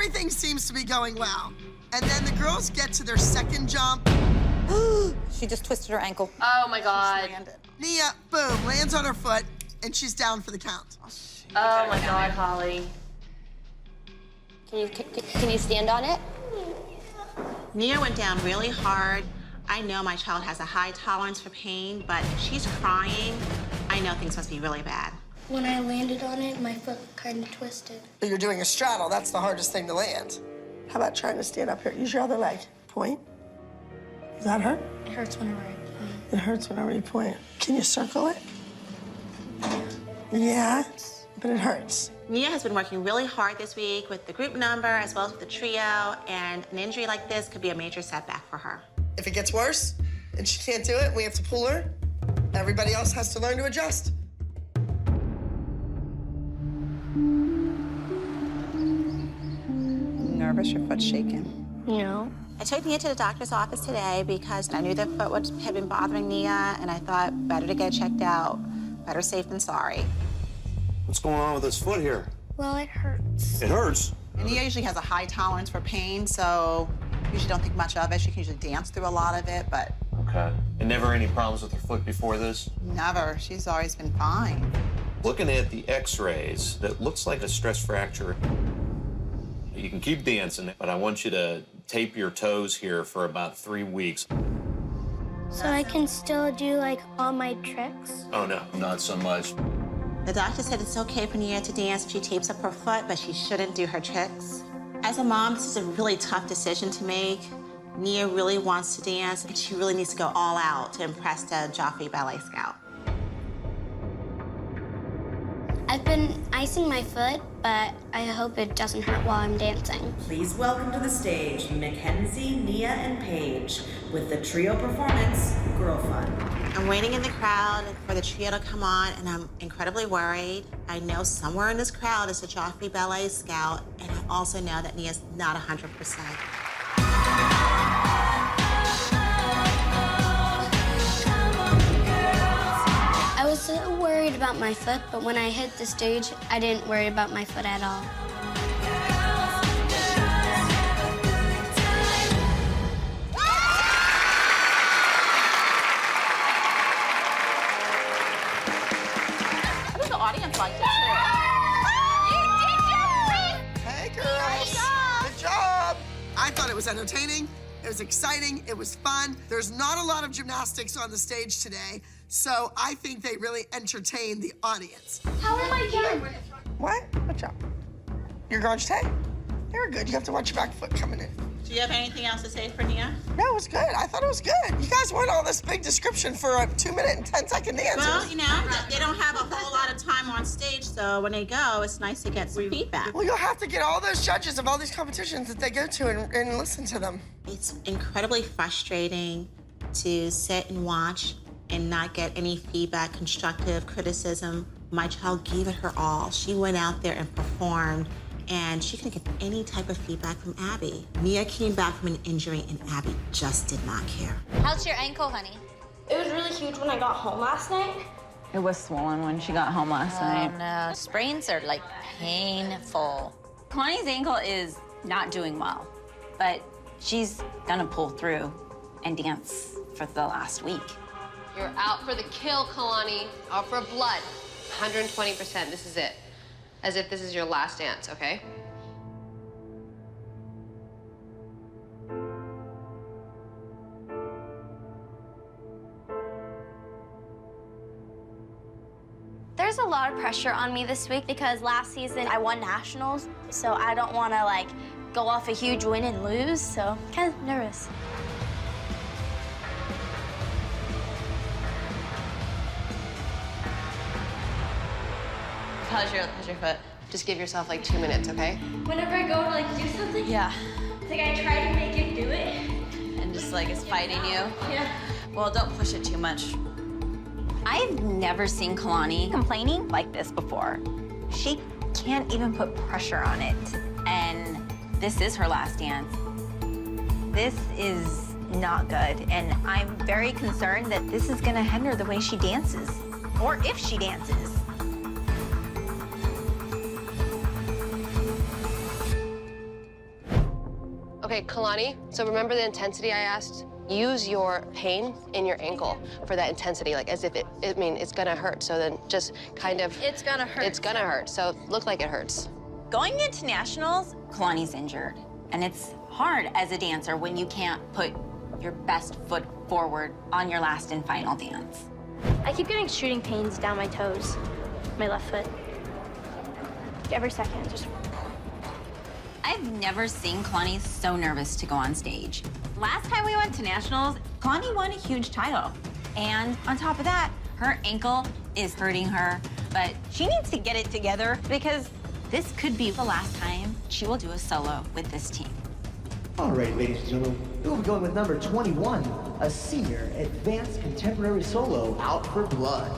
Everything seems to be going well. And then the girls get to their second jump. She just twisted her ankle. Oh, my God. Nia, boom, lands on her foot, and she's down for the count. Oh, my God, Holly. Can you stand on it? Nia went down really hard. I know my child has a high tolerance for pain, but if she's crying, I know things must be really bad. When I landed on it, my foot kind of twisted. You're doing a straddle. That's the hardest thing to land. How about trying to stand up here? Use your other leg. Point. Does that hurt? It hurts whenever I point. It hurts whenever you point. Can you circle it? Yeah, but it hurts. Nia has been working really hard this week with the group number as well as with the trio, and an injury like this could be a major setback for her. If it gets worse and she can't do it, we have to pull her. Everybody else has to learn to adjust. Nervous, your foot's shaking. No. I took Nia to the doctor's office today because I knew the foot had been bothering Nia, and I thought better to get checked out. Better safe than sorry. What's going on with this foot here? Well, it hurts. It hurts? And Nia usually has a high tolerance for pain, so usually don't think much of it. She can usually dance through a lot of it, but Okay. And never any problems with her foot before this? never. She's always been fine. Looking at the x-rays, that looks like a stress fracture. You can keep dancing, but I want you to tape your toes here for about 3 weeks. So I can still do, like, all my tricks? Oh, no, not so much. The doctor said it's okay for Nia to dance if she tapes up her foot, but she shouldn't do her tricks. As a mom, this is a really tough decision to make. Nia really wants to dance, and she really needs to go all out to impress the Joffrey Ballet Scout. I've been icing my foot, but I hope it doesn't hurt while I'm dancing. Please welcome to the stage Mackenzie, Nia, and Paige with the trio performance, Girl Fun. I'm waiting in the crowd for the trio to come on, and I'm incredibly worried. I know somewhere in this crowd is a Joffrey Ballet Scout, and I also know that Nia's not 100%. I was so worried about my foot, but when I hit the stage, I didn't worry about my foot at all. I think the audience liked it, too. Hey, girls. Good job. I thought it was entertaining. It was exciting. It was fun. There's not a lot of gymnastics on the stage today, so I think they really entertained the audience. How am I doing? What? Good job. You're going today? You're good. You have to watch your back foot coming in. Do you have anything else to say for Nia? No, it was good. I thought it was good. You guys went all this big description for a 2-minute and 10-second dance. Well, you know, they don't have a whole lot of time on stage, so when they go, it's nice to get some feedback. Well, you'll have to get all those judges of all these competitions that they go to and listen to them. It's incredibly frustrating to sit and watch and not get any feedback, constructive criticism. My child gave it her all. She went out there and performed, and she couldn't get any type of feedback from Abby. Nia came back from an injury, and Abby just did not care. How's your ankle, honey? It was really huge when I got home last night. It was swollen when she got home last night. Oh, no. Sprains are, like, painful. Kalani's ankle is not doing well, but she's gonna pull through and dance for the last week. You're out for the kill, Kalani. Out for blood. 120%. This is it. As if this is your last dance, okay? There's a lot of pressure on me this week because last season I won nationals, so I don't want to, like, go off a huge win and lose, so I'm kind of nervous. How's your foot? Just give yourself like 2 minutes, okay? Whenever I go to, like, do something, Yeah. it's like I try to make it do it. And just, like, it's fighting you? Yeah. Well, don't push it too much. I've never seen Kalani complaining like this before. She can't even put pressure on it. And this is her last dance. This is not good. And I'm very concerned that this is gonna hinder the way she dances, or if she dances. Okay, Kalani, so remember the intensity I asked? Use your pain in your ankle for that intensity, like as if it's gonna hurt. So then just kind of... It's gonna hurt. It's gonna hurt, so look like it hurts. Going into nationals, Kalani's injured. And it's hard as a dancer when you can't put your best foot forward on your last and final dance. I keep getting shooting pains down my toes, my left foot. Every second, just... I've never seen Kalani so nervous to go on stage. Last time we went to nationals, Kalani won a huge title. And on top of that, her ankle is hurting her, but she needs to get it together because this could be the last time she will do a solo with this team. All right, ladies and gentlemen, we'll be going with number 21, a senior advanced contemporary solo, Out for Blood.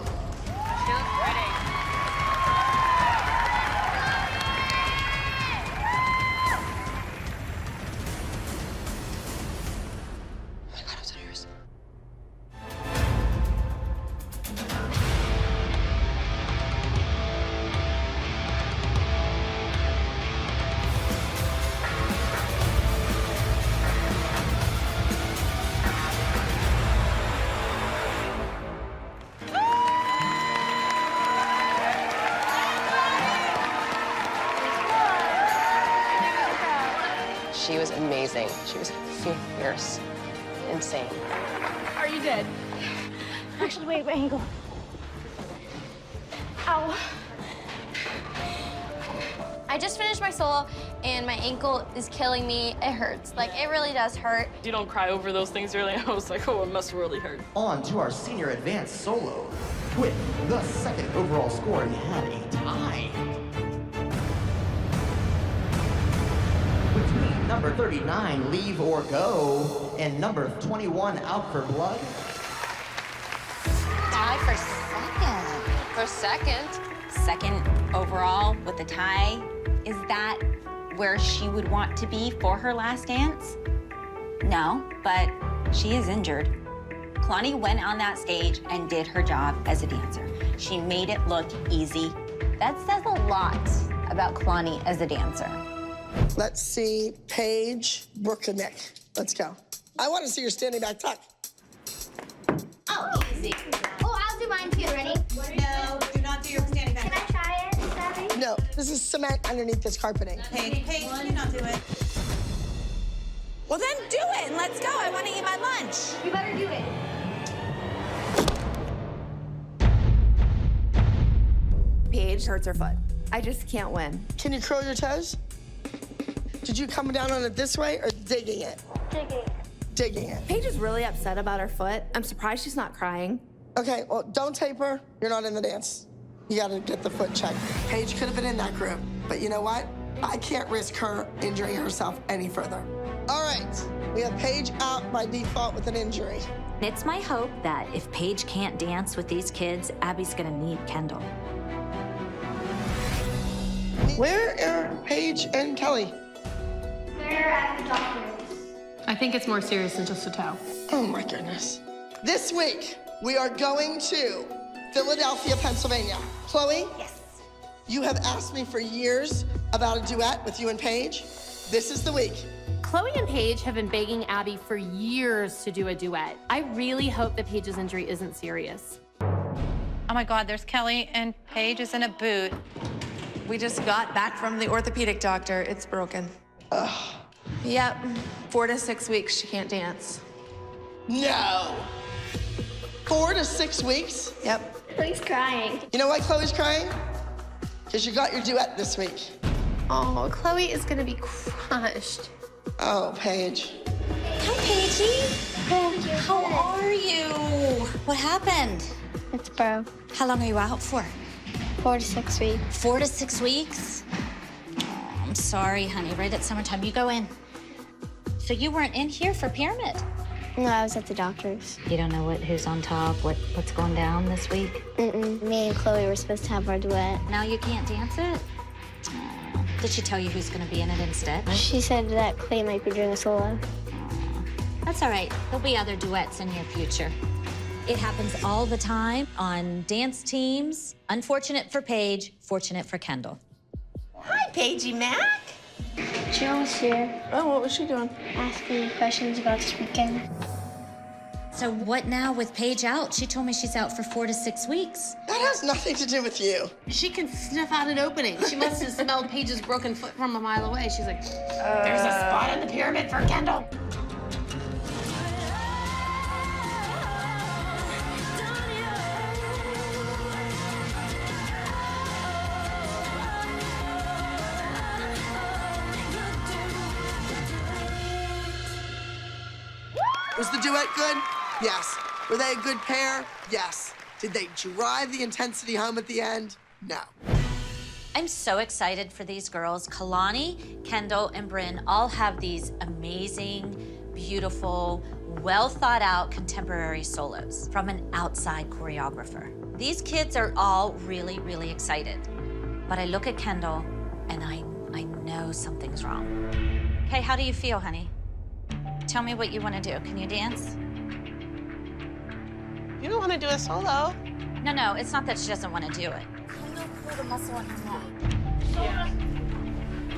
She was amazing. She was fierce, insane. Are you dead? Actually, wait, my ankle. Ow. I just finished my solo, and my ankle is killing me. It hurts. Like, it really does hurt. You don't cry over those things, really. I was like, oh, it must really hurt. On to our senior advanced solo. With the second overall score, we had a tie. Between number 39, Leave or Go, and number 21, Out for Blood. Tie for second. For second. Second overall with the tie. Is that where she would want to be for her last dance? No, but she is injured. Kalani went on that stage and did her job as a dancer. She made it look easy. That says a lot about Kalani as a dancer. Let's see Paige, Brooke, and Nick. Let's go. I want to see your standing back tuck. Oh, easy. Oh, I'll do mine too. Ready? No, do not do your standing back. Can I try it, Savvy? No, this is cement underneath this carpeting. Paige, do not do it. Well, then do it and let's go. I want to eat my lunch. You better do it. Paige hurts her foot. I just can't win. Can you curl your toes? Did you come down on it this way or digging it? Digging. Digging it. Paige is really upset about her foot. I'm surprised she's not crying. Okay, well, don't tape her. You're not in the dance. You gotta get the foot checked. Paige could have been in that group, but you know what? I can't risk her injuring herself any further. All right, we have Paige out by default with an injury. It's my hope that if Paige can't dance with these kids, Abby's gonna need Kendall. Where are Paige and Kelly? They're at the doctor's. I think it's more serious than just a toe. Oh my goodness. This week, we are going to Philadelphia, Pennsylvania. Chloe? Yes. You have asked me for years about a duet with you and Paige. This is the week. Chloe and Paige have been begging Abby for years to do a duet. I really hope that Paige's injury isn't serious. Oh my God, there's Kelly and Paige is in a boot. We just got back from the orthopedic doctor. It's broken. Ugh. Yep, 4 to 6 weeks she can't dance. No. 4 to 6 weeks? Yep. Chloe's crying. You know why Chloe's crying? Because you got your duet this week. Oh, Chloe is gonna be crushed. Oh, Paige. Hi, Paigey. How are you? What happened? It's broke. How long are you out for? 4 to 6 weeks. 4 to 6 weeks? Oh, I'm sorry, honey. Right at summertime, you go in. So you weren't in here for Pyramid? No, I was at the doctor's. You don't know who's on top, what's going down this week? Me and Chloe were supposed to have our duet. Now you can't dance it? Oh. Did she tell you who's gonna be in it instead? She said that Clay might be doing a solo. Oh. That's all right. There'll be other duets in your future. It happens all the time on dance teams. Unfortunate for Paige, fortunate for Kendall. Hi, Paigey Mac. Jill was here. Oh, what was she doing? Asking me questions about this weekend. So what now with Paige out? She told me she's out for 4 to 6 weeks. That has nothing to do with you. She can sniff out an opening. She must have smelled Paige's broken foot from a mile away. She's like, there's a spot in the pyramid for Kendall. Was the duet good? Yes. Were they a good pair? Yes. Did they drive the intensity home at the end? No. I'm so excited for these girls. Kalani, Kendall, and Bryn all have these amazing, beautiful, well-thought-out contemporary solos from an outside choreographer. These kids are all really, really excited. But I look at Kendall, and I know something's wrong. Okay, how do you feel, honey? Tell me what you want to do. Can you dance? You don't want to do a solo. No, it's not that she doesn't want to do it. Pull the muscle on her neck. Yeah.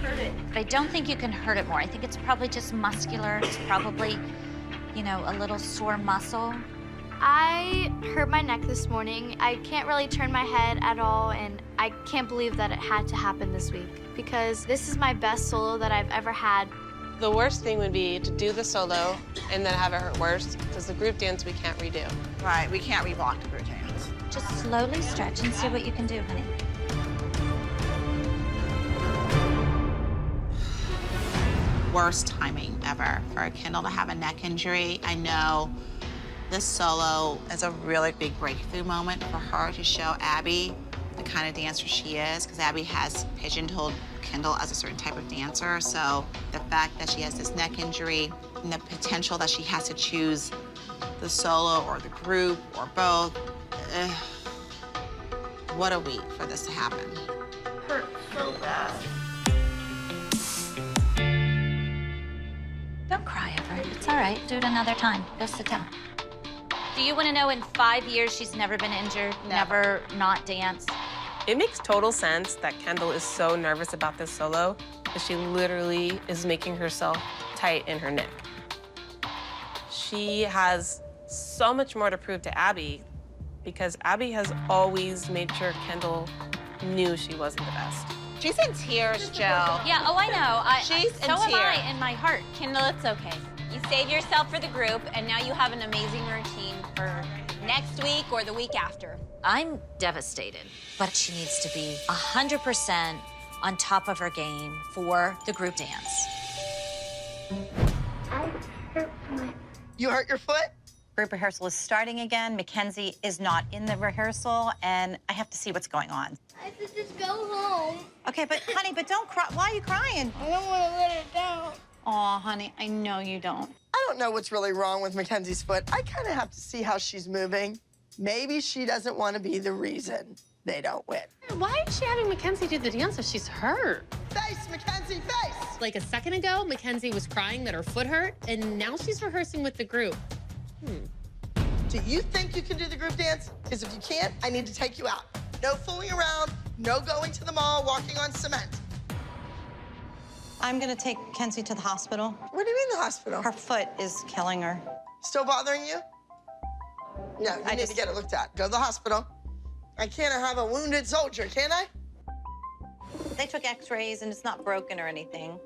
Hurt it. But I don't think you can hurt it more. I think it's probably just muscular. It's probably, you know, a little sore muscle. I hurt my neck this morning. I can't really turn my head at all, and I can't believe that it had to happen this week because this is my best solo that I've ever had. The worst thing would be to do the solo and then have it hurt worse because the group dance we can't redo. Right, we can't reblock the group dance. Just slowly stretch and see what you can do, honey. Worst timing ever for Kendall to have a neck injury. I know this solo is a really big breakthrough moment for her to show Abby the kind of dancer she is, because Abby has pigeonholed Kendall as a certain type of dancer. So the fact that she has this neck injury and the potential that she has to choose the solo or the group or both, what a week for this to happen. Hurt so bad. Don't cry over it. It's all right. Do it another time. Go sit down. Do you want to know in 5 years she's never been injured, never not danced? It makes total sense that Kendall is so nervous about this solo that she literally is making herself tight in her neck. She has so much more to prove to Abby because Abby has always made sure Kendall knew she wasn't the best. She's in tears, Jill. Yeah, oh, I know. She's in so am tears. I in my heart. Kendall, it's okay. You saved yourself for the group, and now you have an amazing routine for next week or the week after. I'm devastated, but she needs to be 100% on top of her game for the group dance. I hurt my... You hurt your foot? Group rehearsal is starting again. Mackenzie is not in the rehearsal, and I have to see what's going on. I should just go home. Okay, but honey, but don't cry. Why are you crying? I don't want to let her down. Aw, honey, I know you don't. I don't know what's really wrong with Mackenzie's foot. I kind of have to see how she's moving. Maybe she doesn't want to be the reason they don't win. Why is she having Mackenzie do the dance if she's hurt? Face, Mackenzie, face! Like a second ago, Mackenzie was crying that her foot hurt, and now she's rehearsing with the group. Do you think you can do the group dance? Because if you can't, I need to take you out. No fooling around, no going to the mall, walking on cement. I'm gonna take Kenzie to the hospital. What do you mean the hospital? Her foot is killing her. Still bothering you? No, you need to get it looked at. Go to the hospital. I can't have a wounded soldier, can I? They took x-rays and it's not broken or anything.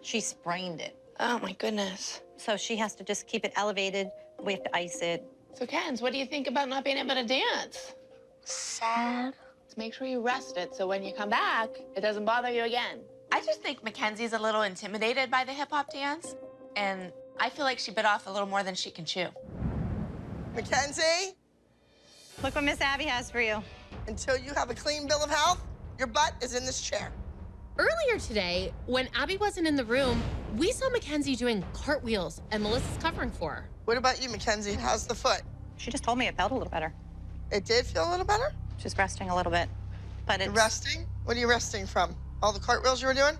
She sprained it. Oh, my goodness. So she has to just keep it elevated. We have to ice it. So, Kenz, what do you think about not being able to dance? Sad. Let's make sure you rest it so when you come back, it doesn't bother you again. I just think Mackenzie's a little intimidated by the hip-hop dance, and I feel like she bit off a little more than she can chew. Mackenzie? Look what Miss Abby has for you. Until you have a clean bill of health, your butt is in this chair. Earlier today, when Abby wasn't in the room, we saw Mackenzie doing cartwheels, and Melissa's covering for her. What about you, Mackenzie? How's the foot? She just told me it felt a little better. It did feel a little better? She's resting a little bit, but it's... You're resting? What are you resting from? All the cartwheels you were doing?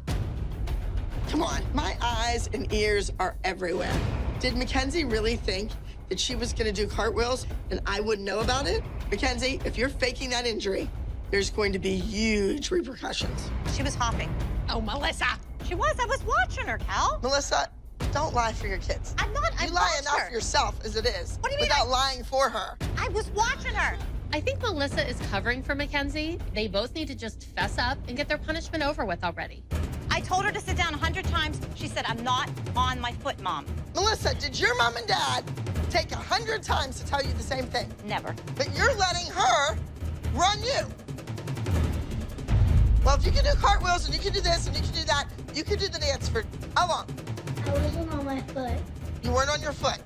Come on, my eyes and ears are everywhere. Did Mackenzie really think that she was gonna do cartwheels and I wouldn't know about it? Mackenzie, if you're faking that injury, there's going to be huge repercussions. She was hopping. Oh, Melissa! She was. I was watching her, Cal. Melissa, don't lie for your kids. I'm not. I You lie watched enough her. yourself as it is. What do you mean without lying for her. I was watching her. I think Melissa is covering for Mackenzie. They both need to just fess up and get their punishment over with already. I told her to sit down 100 times. She said, I'm not on my foot, Mom. Melissa, did your mom and dad take 100 times to tell you the same thing? Never. But you're letting her run you. Well, if you can do cartwheels and you can do this and you can do that, you can do the dance for how long? I wasn't on my foot. You weren't on your foot.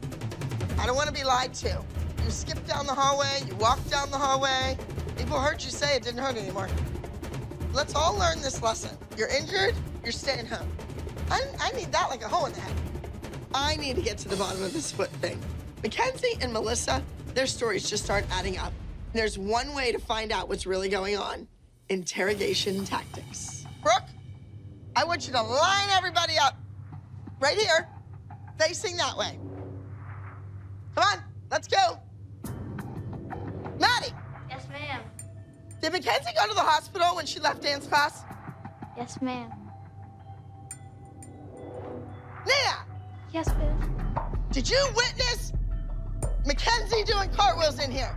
I don't want to be lied to. You skipped down the hallway, you walked down the hallway. People heard you say it didn't hurt anymore. Let's all learn this lesson. You're injured, you're staying home. I need that like a hole in the head. I need to get to the bottom of this foot thing. Mackenzie and Melissa, their stories just aren't adding up. There's one way to find out what's really going on. Interrogation tactics. Brooke, I want you to line everybody up right here, facing that way. Come on, let's go. Maddie. Yes, ma'am. Did Mackenzie go to the hospital when she left dance class? Yes, ma'am. Nia, Yes, ma'am. did you witness Mackenzie doing cartwheels in here?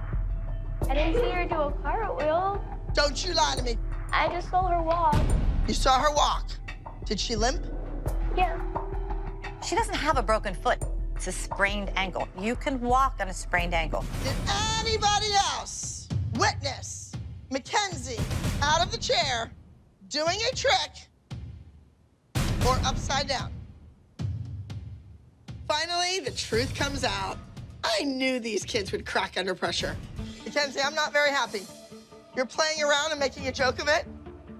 I didn't see her do a cartwheel. Don't you lie to me. I just saw her walk. You saw her walk. Did she limp? Yeah. She doesn't have a broken foot. It's a sprained ankle. You can walk on a sprained ankle. Did anybody else witness Mackenzie out of the chair doing a trick or upside down? Finally, the truth comes out. I knew these kids would crack under pressure. Mackenzie, I'm not very happy. You're playing around and making a joke of it?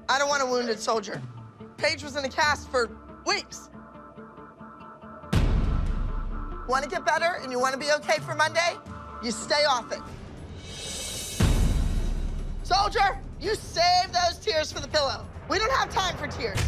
I don't want a wounded soldier. Paige was in a cast for weeks. Want to get better and you want to be okay for Monday? You stay off it. Soldier, you save those tears for the pillow. We don't have time for tears.